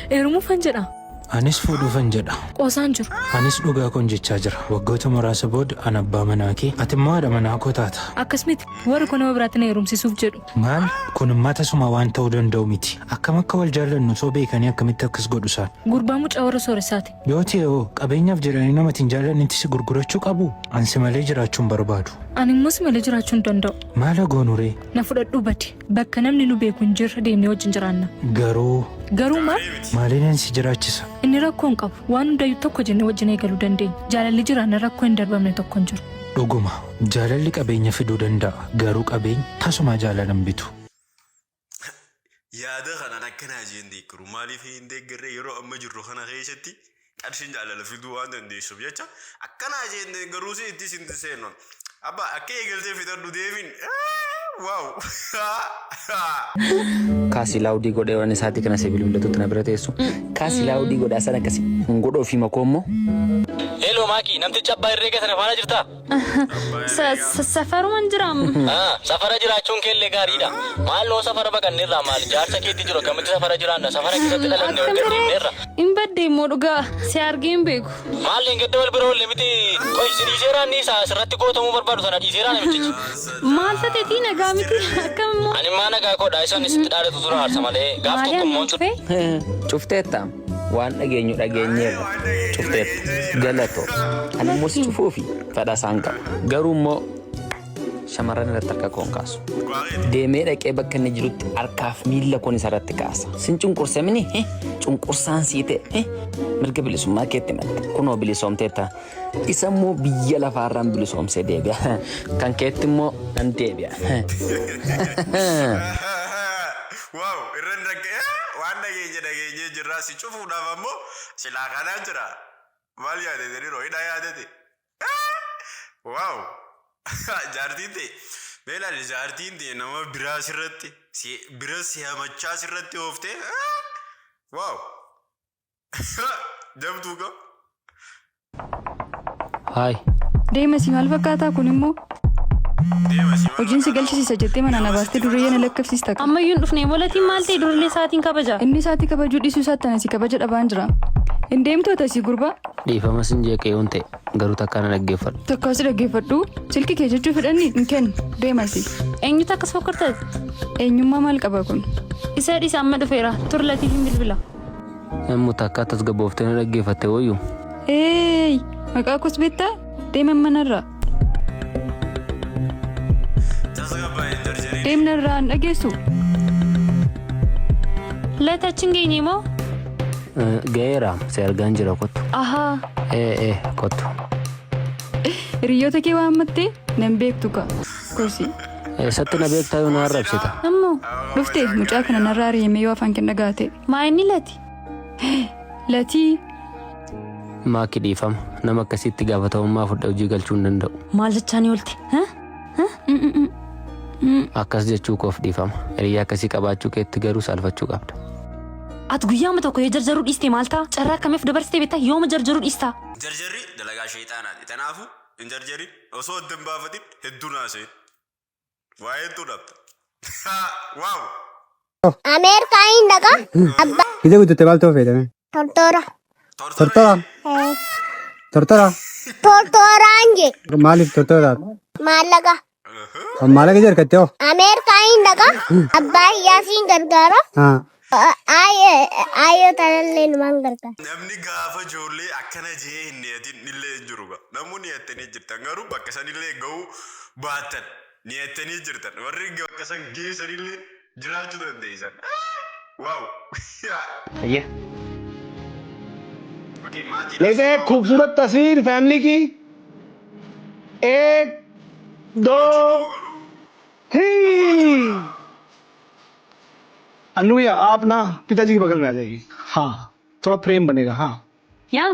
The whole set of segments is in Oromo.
Eerumuu fan jedha. Anis fuudhuu fan jedha. Qoosaan jiru. Anis dhugaa kun jechaa jira. Waggoota muraasa booda ana abbaa manaa kee ati immoo haadha manaa koo taata. Akkasumatti warri kun nama biraatti na heerumsiisuuf jedhu. Maal kun ummata suma waan ta'uu danda'u miti. Akkam akka wal jaallannu soo beekanii akkamitti akkas godhu isaan. Gurbaa mucaa warra sooressaati. Yoo ta'e qabeenyaaf jedhanii namatti hin jaallannetti si gurgurachuu qabu. Ansi malee jiraachuun barbaadu. Ani immoo si malee jiraachuu hin danda'u. Maal goonuree? Na fudhadhuu badi. Bakka namni nu beeku hin jirre deemnee wajjin jiraanna. Garuu maal? Maaliin si jiraachisa? Inni rakkoo hin qabu. Waan hundayyuu tokko jennee wajjin eegaluu dandeenya. Jaalalli jiraanna rakkoo hin darbamne tokko hin jiru. Dhuguma jaalalli qabeenya fiduu danda'a. Garuu qabeenya tasuma jaalalan bitu. Yaada kanaan akkanaa jeen deeggaru maaliif hin deeggarree yeroo amma jirru kana keessatti qarshiin jaalala fiduu waan dandeessuuf jecha akkanaa jeen deeggaruu si itti sinti seenuun abba akka eegaltee fidadhu deemin waaw. Kaasii laawudii godhee waan isaatti kana sibiilii hundatuutti na bira teessu. Kaasii laawudii godhaa sana akkasii godhoo fi makoo immoo. Hello Maakii, namticha abbaa herreega sana faana jirtaa? Safaruman jiraam. Safara jiraachuun keellee gaariidha. Maal noo safara baqanneerraa maal jaarsa keetti jiru akkamitti safara jiraanna safara keessatti dhalannee wal gadhiifneerra. Hin badde immoo dhugaa si argee hin beeku. Maal hin gadda wal bira oolle miti qoy si dhiiseeraan ni asirratti gootamuu barbaadu sana dhiiseeraan mitichi. Maal tateetii nagaa miti akkam immoo. Ani maa nagaa koodhaa isaan isitti dhaadatu tura harsa malee gaaf tokko immoo cufe. Cufteetta waan dhageenyeerra cufteetta galatoo ani immoo si cufuufi fedha isaan qaba garuu immoo shamarran irratti harka koon kaasu deemee dhaqee bakka inni jirutti harkaaf miila koon isarratti kaasa sin cunqursamini cunqursaan sii ta'e mirga bilisummaa keetti malte kunoo bilisoomteetta isa immoo biyya lafaarraan bilisoomsee deebi'a kan keetti immoo nan deebi'a. Waaw irraan waan dhageenye jirraa si cufuudhaaf ammoo silaa kanaan jira maal yaadate yeroo hidhaa yaadate waaw jaartiin ta'e beelal jaartiin ta'e nama biraa sirratti bira si'amachaa sirratti ooftee waaw jamtuu qaba. Haay. Deema si maal fakkaataa kun immoo? Hojiin si galchisiisa jettee mana na baastee duree na lakkabsiista. Ammayyuun dhufnee moolatiin maal ta'e duree sa'aatiin kabaja. Inni sa'aatii kabajuu dhiisuu isaatti ana si kabaja dhabaan jira. Hin deemtoota si gurbaa. Dhiifama sin jeeqee yoon ta'e garuu takka na dhaggeeffadhu. Takka si dhaggeeffadhu silki kee jechuu fedhanni hin kennu deema si. Eenyutu akkas fakkaataati? Eenyummaa maal qaba kun? Isa dhiisa amma dhufeera turlatii hin bilbila. Namni takka tasgabbooftee na dhaggeeffatte wayyu. Maqaa kos beektaa deema manarraa. Deemnarraa hin dhageessu. Laatachiin geenye moo? Ga'eera si argaan jira kottu. Ahaa. Kottu. Hiriyoota kee waan mattee nan beektu ka kosi. Eessatti na beektaa yoo na arrabsita? Ammoo. Dhuftee mucaa kana narraa ari'amee yoo afaan kenna gaate. Maa inni lati? Latii. Maakii dhiifama nama akkasitti gaafatamummaa fudhee hojii galchuu hin danda'u. Maal jechaanii oolti? Akkas jechuu koof dhiifama. Hiriyaa akkasii qabaachuu keetti garuu saalfachuu qabda. Ati guyyaama tokko yoo jarjaruu dhiiste maal ta'a? Carraa akkamiif dabarsitee beektaa yooma jarjaruu dhiistaa? Jarjarri dalagaa sheexaanaati. Kanaafuu hin jarjarin osoo adda hin baafatin hedduu naasee waa'ee hedduu dhabda. Waaw. Ameerikaa hin dhaqa. Ide guutte maal ta'uu fayyadame? Tortora. Tortora? Tortora? Tortoraan je. Maaliif tortora? Maallaqa. Maallaqa jarkattee hoo? Ameerikaa hin dhaqa. Abbaa hiyyaasiin gargaara. Ayyoo tanallee numaan gargaara. Namni gaafa ijoollee akkana jee hin dhiyatin illee hin jiru. Namoonni dhiyattanii jirtan garuu bakka sanillee gahuu baatan dhiyattanii jirtan. Warri bakka san geessanillee jiraachuu dandeessan. Waaw. लेकिन एक खूबसूरत तस्वीर फैमिली की 1 2 अन्नू भैया आप ना पिताजी के बगल में आ जाइए हाँ थोड़ा फ्रेम बनेगा हाँ यहाँ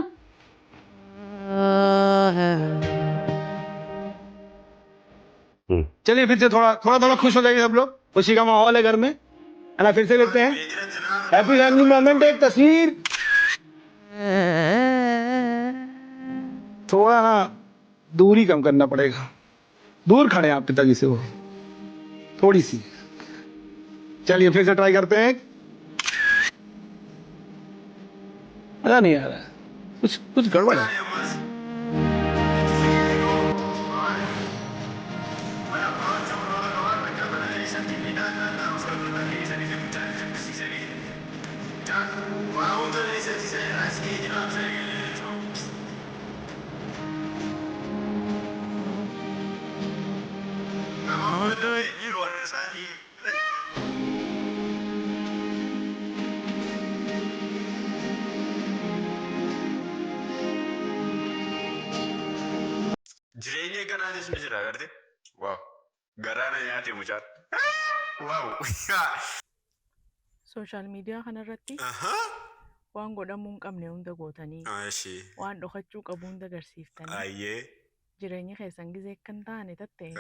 चलिए फिर से थोड़ा खुश हो जाइए सब लोग खुशी का माहौल है घर में है ना फिर से लेते हैं हैप्पी फैमिली मोमेंट एक तस्वीर थोड़ा ना दूरी कम करना पड़ेगा दूर खड़े हैं आप पिताजी से वो थोड़ी सी चलिए फिर से ट्राई करते हैं पता नहीं यार कुछ गड़बड़ है। Jireenya kanaanis ni jira agartee. Waaw. Garaana nyaate mucaan. Waaw. Sooshaal miidiyaa kanarratti waan godhamuu hin qabne hunda gootanii Ashii. waan dhokachuu qabu hunda agarsiiftanii Ayyee. jireenya keessan gizee kan taane tatte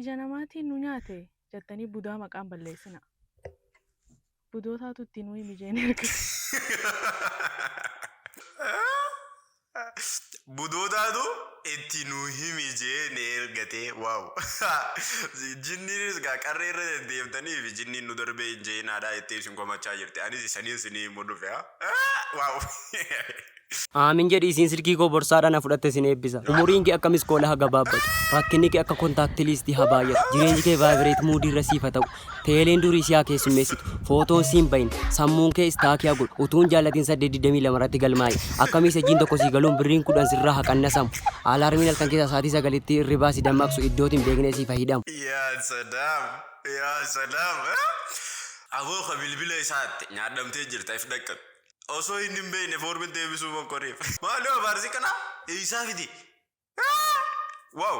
ija namaatiin nu nyaate jettanii budaa maqaan balleessina. Budootaatu ittiin nuyi mijeen erga. Budootaatu itti nu himijee ni ergatee waaw. Jinniinis gaa qarree irra deddeemtanii fi jinniin nu darbee jeenaadhaa itti isin komachaa jirti. Anis isaniin sinii immoo dhufe waaw. Aamin jedhi isiin silkii koo borsaadhaan fudhatte sin eebbisa. Umuriin kee akka miskoola haa gabaabbatu. Rakkinni kee akka kontaakti liistii haa baay'atu. Jireenyi kee vaayibireet muudii irra siifa ta'u. Teeleen durii si haa keessummeessitu. Footoon siin bahin. Sammuun kee istaakii haa godhu. Utuun jaallatiin 822 irratti galmaa'e. Akkamii sajjiin tokko sii galuun birriin 10 sirraa haa qannasamu. Alaarmiin halkan keessa sa'aatii 9tti irribaa si dammaqsu iddootiin beeknee siif hidhamu. Yaa Sadaam. Yaa Sadaam. Aboo ka bilbila isaatti nyaadhamtee jirta if dhaqqabe. Osoo inni hin beekne foormin deebisuu mokkoriif. Maaloo baarsi kana isaa fiti. Waaw.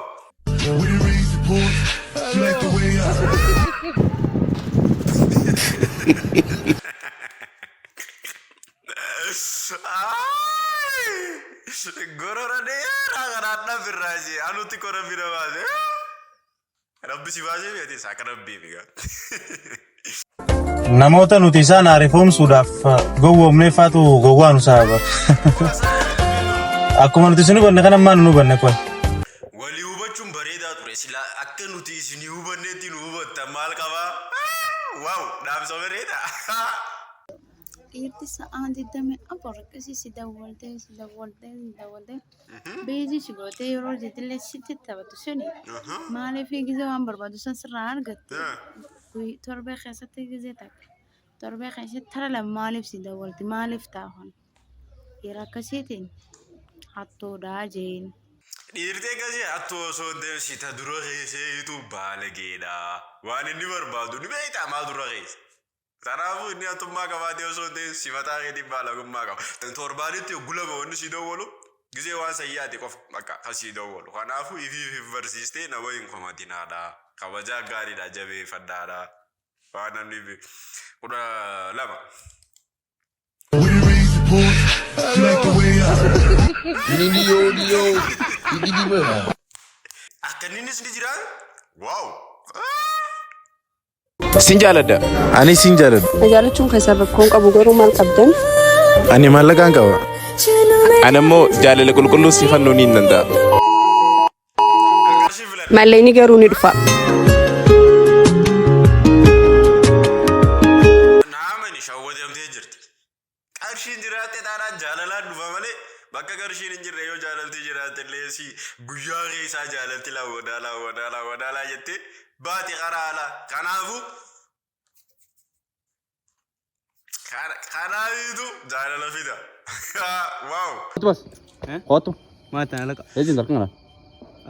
Gorora dheeraa kanaan dhaabirraasi anutti kora bira baase. Rabbi si baasee beekte isaa akka rabbii figaa. Namoota nuti isaan ariifoomsuudhaaf gowwoomneeffaatu gowwaa nu sababa. Akkuma nuti isin hubanne kan ammaa nu hubanne kun. Walii hubachuun bareedaa ture sila akka nuti isin hubanneetti nu hubattan maal qabaa? Waaw dhaamsa bareedaa. Dhiirti sa'aan 24 akkasii dawwaltee beezii si gootee yeroo jetillee sitti taphatu suni maaliif gizee waan barbaadu san sirraa argatte torbee keessatti gizee takka torbee keessatti tara lama maaliif si dawwalti maaliif taa'an yeroo akkasiitiin hattuudhaa jeen. Dhiirtee gasee hattoo osoo deemsita dura keesseetu baalageedha. Waan inni barbaadu ni beektaa maal dura keessa. Kanaafuu inni hattummaa qabaatee osoo deemsi mataa keetiin baalagummaa qaba. Torbaanitti gulama wanni si dawwalu gizee waan sayyaati qofa bakka kasii dawwalu. Kanaafuu ifiif barsiistee nama hin komatinaadha. Kabajaa gaariidha jabeeffadhaadha. Waan namni 12. Akka innis ni jiraan? Waaw! Sin jaaladha. Ani sin jaaladha. Jaalachuun keessaa rakkoon qabu garuu maal qabdan? Ani maallaqaan qaba. Ani immoo jaalala qulqulluu siifannuu ni danda'a. Malleenyi garuu ni dhufa. Naamani shawwatamtee jirti. Qarshiin jiraatte taanaan jaalalaan dhufa malee bakka qarshiin hin jirre yoo jaalaltii jiraatte illee si guyyaa keessaa jaalalti laawwadaalaa jettee baati karaa alaa. Kanaafiitu jaalala fida. Waaw. Bas. Qootu. Maata alaqa. Eesin darkan kana.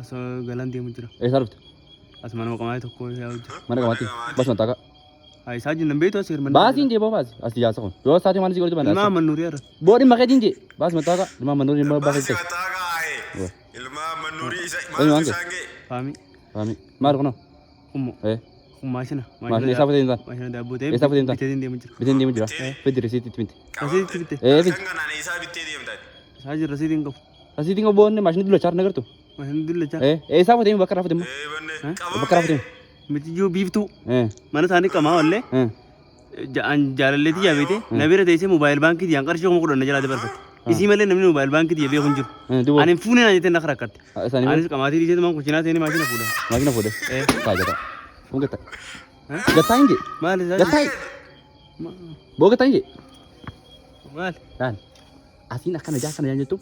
Asoo galaan deemu jira. Eessa dhufte? As mana maqamaa tokko yaa hojjeta. Mana qamaatti. Bas mantaaqa. Haa isaa jiran beektu as hirmanna. Baasiin jee baasi. As jaasa kun. Yoo saatii maal si godhatu banaa. Ilmaa mannuurii ara. Boodhi maqeetiin jee. Baas mantaaqa. Ilmaa mannuurii immoo baasi. Basi mataaqa aaye. Ilmaa mannuurii isa maal isaan ga'e? Faami. Faami. Maal kunoo? Hummo. Maashina. Maashina isaa fatee intaan. Maashina daabboo ta'e. Isaa fatee intaan. Bitee deemu jira. Biteen deemu jira. Fiddi risiitti binti. Rasiitti bitte. Binti. Kan kanaan isaa bittee deemtaati. Isaa jira rasiitti hin qabu. Rasiitiin qabu boonne maashina dulla chaar nagartu. Maashina dulla chaar. Isaa fatee bakka raafate immoo. Banne Bakka raafate. Mitiyyuu biiftuu. Mana isaanii qamaa wallee. Jaalalleetii yaabete. Na bira teessee moobaayil baankii yaan qarshii kuma kudhan jalaa dabarfate. Isii malee namni moobaayil baankii yaabee kun jiru. Ani fuunee naan jettee na karakkarte. Anis qamaatii dhiisee tumaan kuchinaa ta'ee maashina fuudha. Maashina fuudhe. Taajata. Kun gatta. Gattaa hin jee. Maal isaa? Gattaa hin. Boo gattaa hin jee. Maal? Kaan. Asin akan aja kan jangan itu.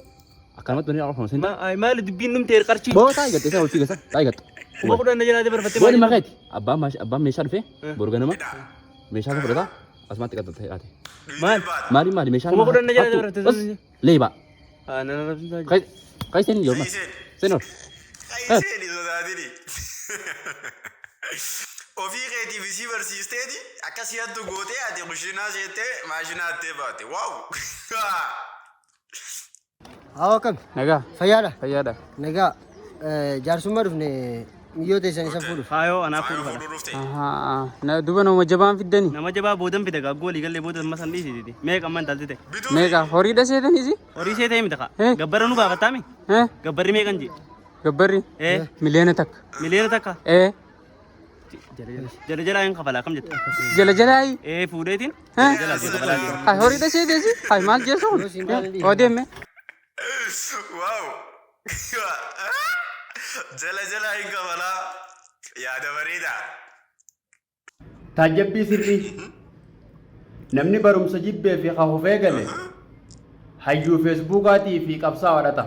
Akan mat benar orang sen. maal dubbiin numti qarchi Bawa tay gat, saya ulti gasa. Tay gat. kuma kudhan jala de barfatte Wani magat. Abba mesha dufe. Borgana ma. Mesha ko berata. Asmat gat tay ate. Mari mesha. kuma kudhan jala de barfatte Leba. ana rabsin Kai sen yo ma. Senor. Qaiseen sodaatini. Ofii keetiif isii barsiisteeti akkasii hattu gootee ati kushinaa seettee maashinaa hattee baate. Waaw! Hawa kam? Nagaa. Fayyaadha? Fayyaadha. Nagaa. Jaarsummaa dhufne miyyoo teessan isa fuudhuuf. Faayoo anaaf fuudhuuf. Na duba nama jabaan fiddani. Nama jabaa boodan fide gaa goolii gallee booda amma san dhiisiti. Meeqa amman taltite. Meeqa horiidha seetanisi? Horii seetee miti kaa. Gabbara nu baafattaami. Gabbarri meeqan jee? Gabbarri? Miliyoona takka. Miliyoona takka? Jala jalaa hin kafalaa kam jette? Jala jalaayi? Fuudheetiin? Hai horiidha seetesi? Hai maal jeesuun? Odeemme? Waaw! Jala hin kabalaa yaada bareedaa. Taajjabbii sirrii namni barumsa jibbee fi hafufee gale hayyuu feesbuukaatii fi qabsaa wadhata.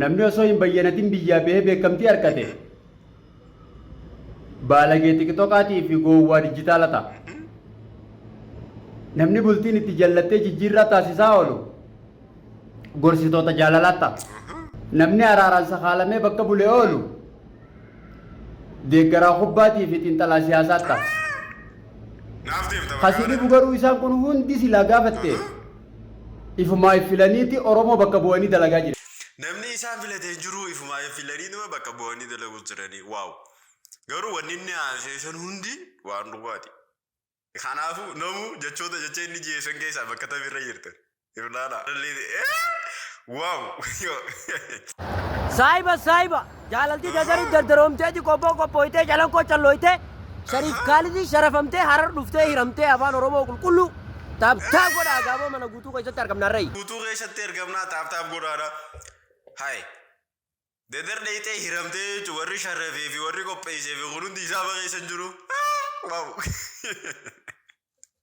Namni osoo hin bayyanatin biyyaa bahee beekamtii argate baalagee tiktokaatii fi gowwaa dijitaalata. Namni bultiin itti jallattee jijjiirraa taasisaa oolu gorsitoota jaalalatta. Namni araaraan sakaalamee bakka bulee oolu deeggaraa kubbaatii fi xiinxalaa siyaasaatti. Hasiidhibu garuu isaan kun hundi silaa gaafatte ifumaa filaniiti Oromoo bakka bu'anii dalagaa jiru. Namni isaan filatee jiru ifumaa filanii nama bakka bu'anii dalagu jiranii. Waaw! Garuu wanni inni haasa'an hundi waan dhugaati. Kanaafuu namu jechoota jecha inni jeesan keessaa bakka tamirra jirtan. Ifnaadha. Waaw! Saahiba jaalaltii dazarii dardaroomtee qophooytee jalan koo callooytee shariif kaalidii sharafamtee harar dhuftee hiramtee afaan Oromoo qulqulluu taaptaa godhaa gaaboo mana guutuu keessatti argamnaarrayi. Guutuu keessatti argamnaa taaptaaf godhaadha. Hai! Dedar dheeyitee hiramtee jechuun warri sharafee fi warri qopheessee fi kunuunti isaa baqeessan jiru. Waaw!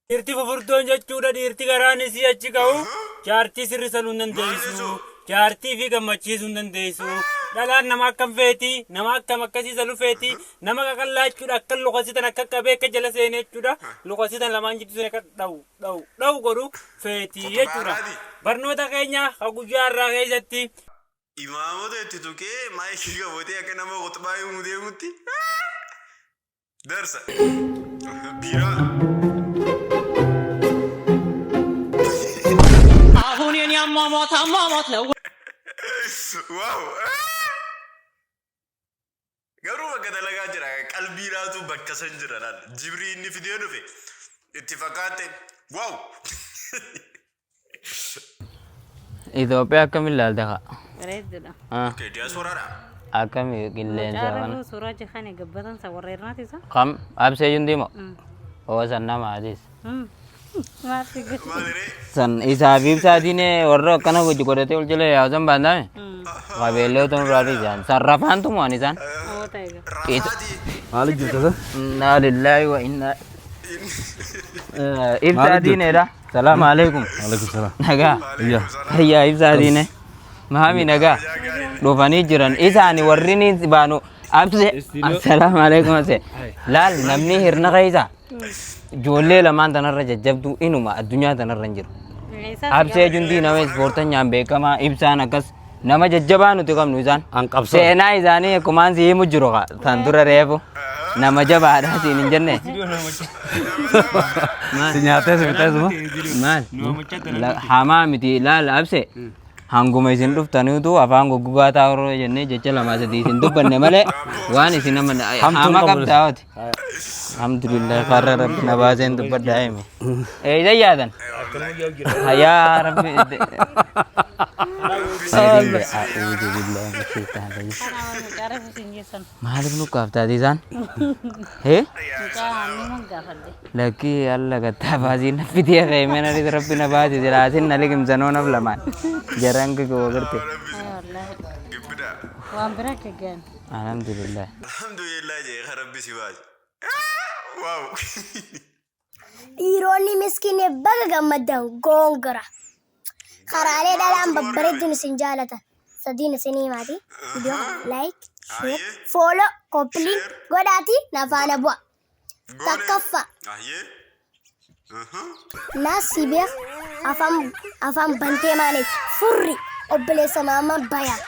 Dhiirti fufurtoon jechuudha dhiirti garaanis achi ka'u jaartii sirrisanuu hin dandeessu jaartii fi gammachiisuu hin dandeessu dhalaan nama akkam feeti nama akkam akkasiisa lufeeti nama qaqallaa jechuudha akka lukasitan akka qabee akka jala seenee jechuudha lukasitan lamaan jibbisu akka dha'u godhu feeti jechuudha barnoota keenya guyyaa irraa keessatti. Imaamota itti tuqee maayikii qabatee akka nama qoxbaa yommuu deemutti darsa. Biiraa. አሁን የኔ አሟሟት ነው። ዋው! Garuu bakka dalagaa jira qalbiidhaatu bakka san jira laal jibrii inni fidee dhufe itti fakkaate waaw! Itoophiyaa akkamiin ilaalta kaa? Bareedduudha. Diyaasporaadha. Akkamii qilleensa kana? Jaarraa suuraa jihane gabbatan sa warreernaati isa. Kam abseeyyuun diimo? Oosan namaatis. San isaaf ibsaatiin warra akkana hojii godhatee ol jala yaa'usan baandame qabeellee otoo nurraatii isaan sarrafaantu mo'an isaan. Maaliif jirta san? Innaa lillaahi wa innaa ibsaatiinedha. Salaamu alaikum. Alaikum salaam. Nagaa. Hayyaa ibsaatiine. Maami nagaa. Dhufanii jiran isaani warri ni baanu abse. Salaamu alaikum ase. Laal namni hirna keessa. Ijoollee lamaan tanarra jajjabdu inuma addunyaa tanarra hin jiru. Absee jundii nama ispoortanyaan beekamaa ibsaan akkas nama jajjabaa nuti qabnu isaan. Seenaa isaanii akkumaan si himu jiru tan dura reefu nama jabaadhaa siin hin jenne. Si nyaatee si fixee suma? Maal? Hamaa miti laal abse. Hanguma isin dhuftaniitu afaan goggogaa taa'uroo jennee jecha lamaa sadii isin dubbanne malee waan isin nama hama qabdaa hooti. Alhamdulillah karra rabbi na baaseen dubbaddaa himi. Eeysa yaadan? Yaa rabbi. Maaliif nu kaaftaati isaan? Lakkii alla gattaa baasii na fitee fe'imeen aris rabbi na baasi silaasin na liqimsanoo naf lamaan. Jarang ke gua gerti. Wampira kegan. Alhamdulillah. Alhamdulillah je harap bisi baj. Wow. dhiironni miskiinni baga gammadan goongora. Karaalee dhalaan babbareedduun isin jaalatan. Sadiin isinii maati? Viidiyoo like, share, follow, complete godhaati na faana bu'a. Takkaffaa. Naasi beek afaan bantee maaliif furri obboleessa maammaa bayaa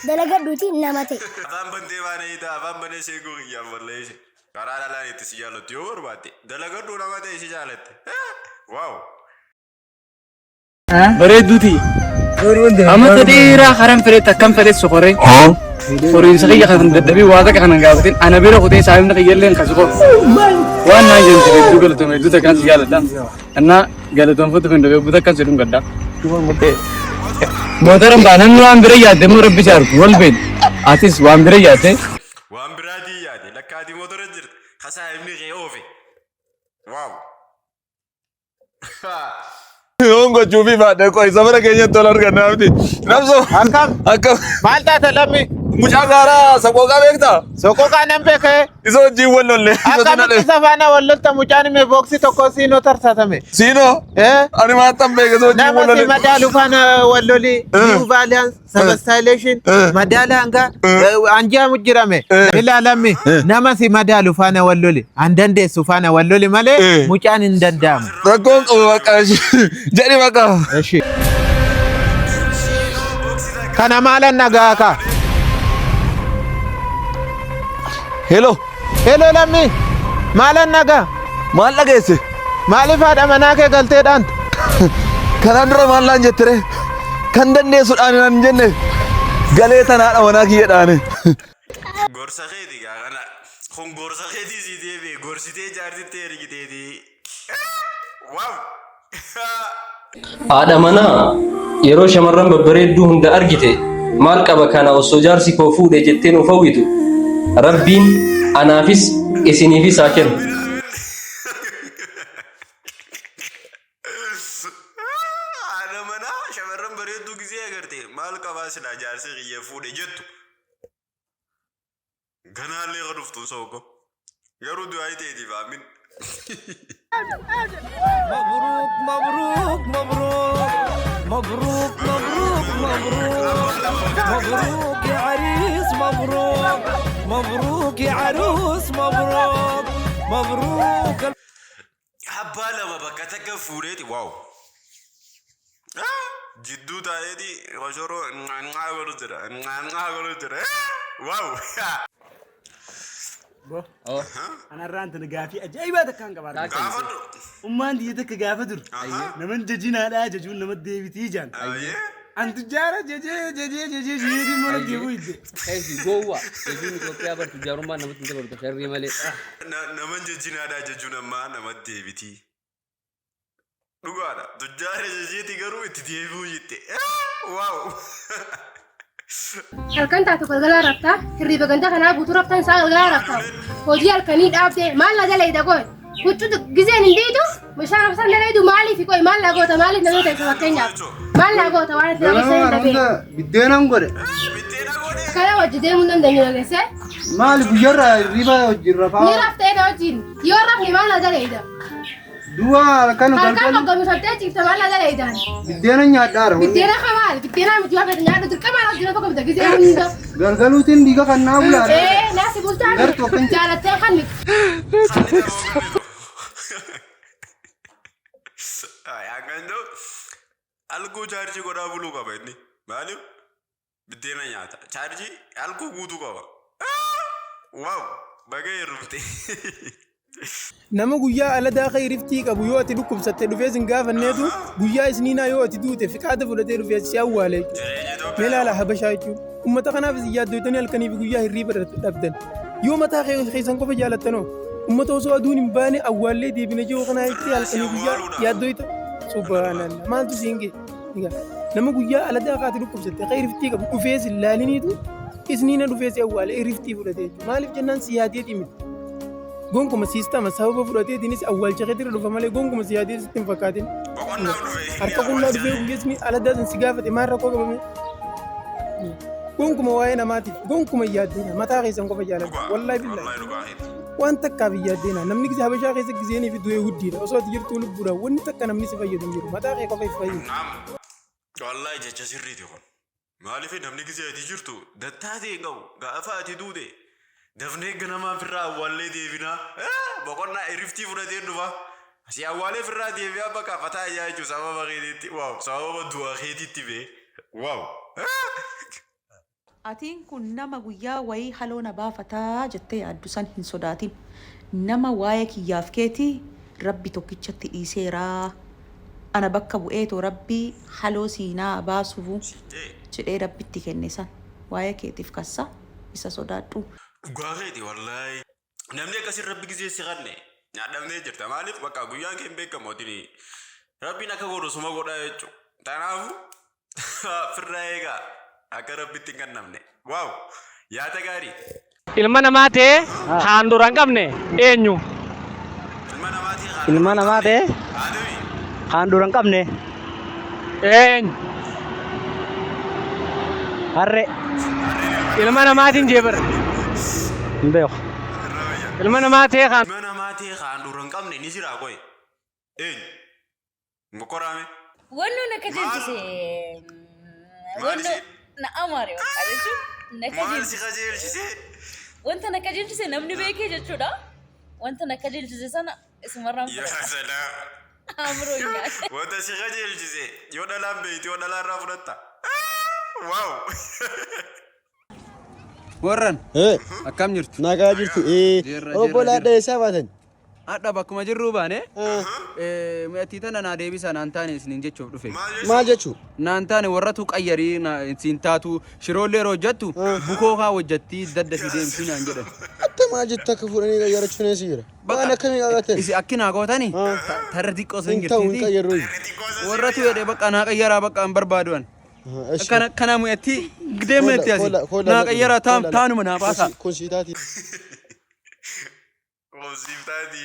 dalagadhuuti nama ta'e. Afaan bantee maaliif afaan banee seekuu kiyyaan balleessi. Karaa dhalaan itti si jaallatu yoo barbaadde dalagadhuu nama ta'e si jaalatte. Waaw. Bareedduuti. Amma dheeraa haran fedhe akkam fedhe sokoree. Horiinsa kiyya kan dadhabee waata kana gaafatin ana bira kutee saayimna kiyyalleen kan sokor. Waan naa jentu hedduu galatoome hedduu takkaan si jaaladha. Annaa galatoonfatu kan dabee buta akkan sedhuun gaddaa. Mootoran baanan waan bira yaadde moo rabbi jaarku wal beed. Atis waan bira yaadde. Waan biraatii yaade lakkaati mootora jirti. Kasaa himni kee oofe. Waaw. Ongo chufi baadhe koi sabara keenya tola argannaafti. Namso akkam maal taate lammi mucaa gaaraa soqooqaa beektaa? Soqooqaa nan beeke. Isa wajjin wal lolle. Akkamitti isa faana wal lolta mucaan mee booksii tokko siinoo tarsatame. Siinoo? Ani maattan beeke isa wajjin wal lolle. Nama si madaalu faana wal loli. New Valiance Sabastylation madaala hanga anjaa mujjirame. Ilaalammi nama si madaalu faana wal loli. An dandeessu faana wal loli malee mucaan hin danda'amu. Rakkoon qabu bakka jedhi bakka. Kana maalan nagaa ka? Hello. Hello lammi. Maalan nagaa? Maal dhageesse? Maaliif haadha manaa kee galtee dhaanta? Kanaan dura maal laan jettire? Kan dandeessuudhaan hin jenne galee tanaadha manaa kiyya dhaane. Gorsa keeti gaa kana kun gorsa keetii si deebi'e gorsitee jaartittee ergiteeti. Waaw. Haadha manaa yeroo shamarran babbareedduu hunda argite maal qaba kana osoo jaarsi koo fuudhe jettee nuuf hawwitu rabbiin anaafis isiniifis haa kennu. Haadha manaa shamarran bareedduu gisee agarte maal qabaa silaa jaarsi kiyya fuudhe jettu. Ganaallee ka dhuftu sooko garuu du'aa ta'eetiif aamin. مبروك مبروك مبروك مبروك مبروك مبروك مبروك يا عريس مبروك مبروك يا عروس مبروك مبروك Abbaa lama bakka takka fuudheeti waaw. Jidduu taa'eeti koshoroo ngaa godhu jira ngaa godhu jira waaw. Anarraan tana gaafii ajaa'ibaa takkaan qabaadha. Ummaan biyya takka gaafa dur. Naman jajinaadhaa jajuun nama deebitii jaan. Antu jaara jajee shiiriin mana deebuu idde. Gowwa jechuun Itoophiyaa bartu jaarummaa namatti hin dabalu sharrii malee. Naman jajinaadhaa jechuun ammaa nama deebitii. Dhugaadha. Tujjaara jajeeti garuu itti deebi'uu jette. Waaw. Halkan taatu galgalaa raftaa hirriba ganda kanaa guutuu raftaan isaa galgalaa raftaa hojii halkanii dhaabdee maal na dalayda qoy huccuu gizeen hin dhiitu bishaan rafsan dalaydu maaliif qoy maal na goota maaliif na goota isa fakkeenyaaf maal na goota waan itti nageessa hin dhabee. Biddeenan godhe. Kana hojii deemuu dandeenyu nageesse. Maali guyyarraa hirriba wajjin rafaa. Ni raftee na wajjin yoo rafni maal na dalayda. Du'a halkan Halkan hoggaamsattee ciifte maal na dalaydaan. Biddeena nyaadhaara. Biddeena kamaal biddeena miti waa fedhe nyaadhu dirqama irratti jira tokko bita gizee hunda. Galgaluutiin dhiiga kan naa bulaadha. Naasi bultaan jaalattee kan miti. Yaangandoo alkuu chaarjii godhaa buluu qaba inni maaliif biddeena nyaata chaarjii alkuu guutuu qaba. Waaw bagee hirrufte. Nama guyyaa aladaa khayiriftii qabu yoo ati dhukkubsatte dhufee sin gaafanneetu guyyaa isniinaa yoo ati duute fiqaata fudhatee dhufee si awwaale jechuudha. Mee ilaala habashaa jechuun uummata kanaaf yaaddootanii halkanii fi guyyaa hirriiba dhabdan yoo mataa keessan qofa jaalattanoo uummata osoo aduun hin baane awwaallee deebine jiru kanaa jettee halkanii guyyaa yaaddooyta subhaanallah maaltu siin gee nama guyyaa aladaa kaati dhukkubsatte khayiriftii qabu dhufee sin laaliniitu isniina dhufee si awwaale hirriftii fudhatee maaliif jennaan si yaadeeti miti. Gonkuma sistama sababa fudhateetiinis awwaalcha keetirra dhufa malee gonkuma si yaadee sitti hin fakkaatin. Harka qullaa dhufee guyyeesni aladaatiin si gaafate maal rakkoo qabame. Gonkuma waa'ee namaatiif gonkuma yaaddeena mataa keessan qofa jaaladha. Wallaahi billahi. Waan takkaaf yaaddeena namni gisa habashaa keessa giseenii fi du'ee huddiidha. Osoo ati jirtuu lubbuudhaan wanni takka namni si fayyadu hin jiru. Mataa kee qofa if fayyadu. Wallahi jecha sirriiti kun. Maaliif namni gisee ati jirtu dattaatee hin qabu gaafa ati duute dafnee ganamaan firraa awwaallee deebinaa boqonnaa iriftii fudhatee dhufa. Si awwaalee firraa deebi'aa bakka fataa jechuun sababa keetiitti waaw sababa du'aa keetiitti bee waaw. Atiin kun nama guyyaa wayii haloo na baafataa jettee yaaddu san hin sodaatin. Nama waa'ee kiyyaaf keetii rabbi tokkichatti dhiiseeraa. Ana bakka bu'eetoo rabbii haloo siinaa baasuuf jedhee rabbitti kenne san waa'ee keetiif kassa isa sodaadhu. Gaageeti wallahi namni akkasii rabbi gisee si qanne nyaadhamnee jirta maaliif bakka guyyaan kee hin beekamootini rabbiin akka godhu suma godhaa jechuudha. Tanaafu firraa eegaa akka rabbitti hin kannamne waaw yaada gaarii. Ilma namaa ta'e haan dura hin qabne eenyu? Ilma namaa ta'e haan dura hin qabne eenyu? Harree. Ilma namaatiin jeebara. Hin beeku. Ilma namaa ta'e haan. Ilma namaa ta'e haan dura hin qabne ni jira qoy. Eenyu? Mokoraame. Wanno na kajeelchise. Wanno na amaare waqa jechuun na kajeelchise. Maal si kajeelchise? Wanta na kajeelchise namni beekee jechuudha. Wanta na kajeelchise sana isumarraan fudhata. Yaa sanaa. Amroo nyaata. Wanta si kajeelchise yoo dhalaan beekti yoo dhalaan irraa fudhatta. Waaw. Warran akkam jirtu? Nagaa jirtu. Obbolaa dheessaa baatan. Adha bakkuma jirruu baane mi'attii tana naa deebisa naan taane isiniin jechuuf dhufe. Maal jechuu? Naan taane warratu qayyarii siin taatu shiroollee yeroo hojjettu bukoo haa hojjettii dadda fi deemsii naan jedhan. Atta maal jettu akka fuudhanii qayyarachuun eessa jira? Waan akkamii qabaatan? Isi akkinaa gootanii tarra xiqqoo sin jirtiiti. Warratu jedhee bakka naa qayyaraa bakka hin barbaaduan. Kana mi'attii deemnetti asi naa qayyaraa taanuma naaf haasa. Kun siitaati. Konsiftaati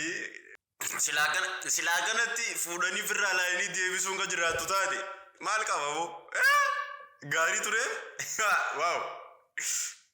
silaa kanatti fuudhanii firraa laayinii deebisuun kan jiraattu taate maal qaba moo gaarii ture waaw